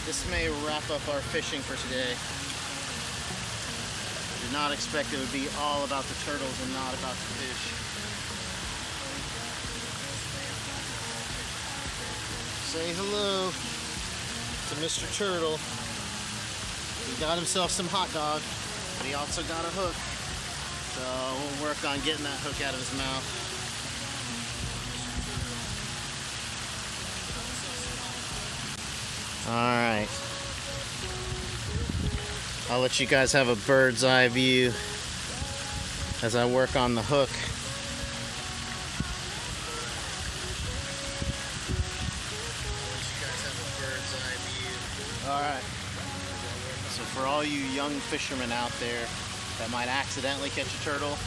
this may wrap up our fishing for today. Did not expect it would be all about the turtles and not about the fish. Say hello to Mr. Turtle. He got himself some hot dog, but he also got a hook. So we'll work on getting that hook out of his mouth. Alright. I'll let you guys have a bird's eye view as I work on the hook. Alright. So for all you young fishermen out there that might accidentally catch a turtle,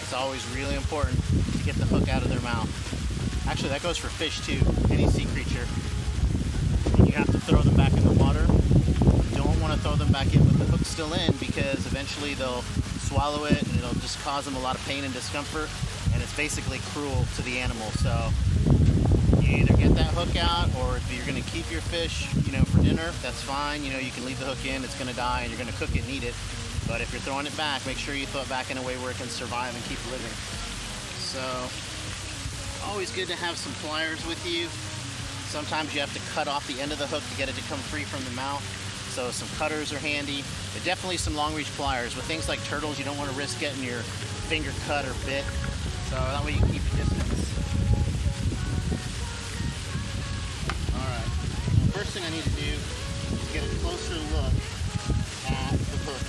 it's always really important to get the hook out of their mouth. Actually, that goes for fish too, any sea creature. You have to throw them back in the water. You don't want to throw them back in with the hook still in, because eventually they'll swallow it and it'll just cause them a lot of pain and discomfort, and it's basically cruel to the animal. So you either get that hook out, or if you're going to keep your fish, for dinner, that's fine. You can leave the hook in, it's going to die, and you're going to cook it and eat it. But if you're throwing it back, make sure you throw it back in a way where it can survive and keep living. So always good to have some pliers with you. Sometimes you have to cut off the end of the hook to get it to come free from the mouth. So some cutters are handy, but definitely some long reach pliers. With things like turtles, you don't want to risk getting your finger cut or bit. So that way you keep your distance. Alright, first thing I need to do is get a closer look at the hook.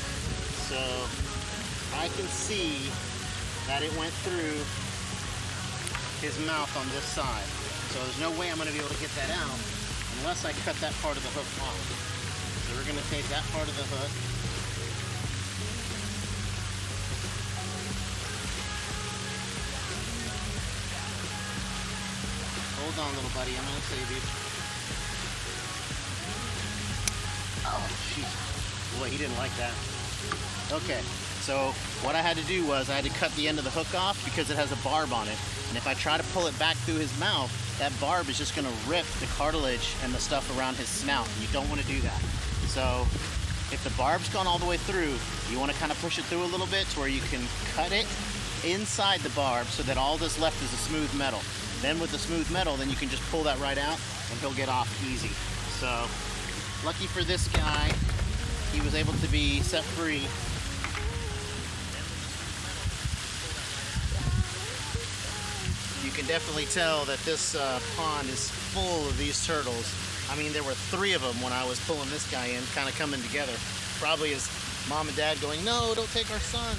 So I can see that it went through his mouth on this side. So there's no way I'm going to be able to get that out unless I cut that part of the hook off. So we're going to take that part of the hook. Hold on, little buddy. I'm going to save you. Oh, jeez. Boy, he didn't like that. Okay, so what I had to do was I had to cut the end of the hook off because it has a barb on it. And if I try to pull it back through his mouth, that barb is just going to rip the cartilage and the stuff around his snout. And you don't want to do that. So if the barb's gone all the way through, you want to kind of push it through a little bit to where you can cut it inside the barb so that all that's left is a smooth metal. Then with the smooth metal, then you can just pull that right out and he'll get off easy. So lucky for this guy, he was able to be set free. You can definitely tell that this pond is full of these turtles. I mean, there were 3 of them when I was pulling this guy in, kind of coming together. Probably his mom and dad going, "No, don't take our son."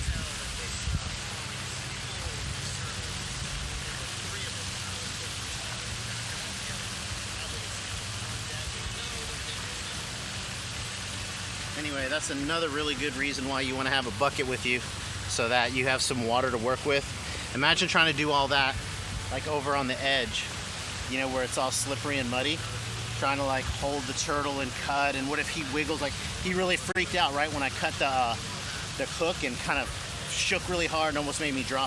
Anyway, that's another really good reason why you want to have a bucket with you, so that you have some water to work with. Imagine trying to do all that like over on the edge, where it's all slippery and muddy, trying to like hold the turtle and cut. And what if he wiggles? Like, he really freaked out right when I cut the hook and kind of shook really hard and almost made me drop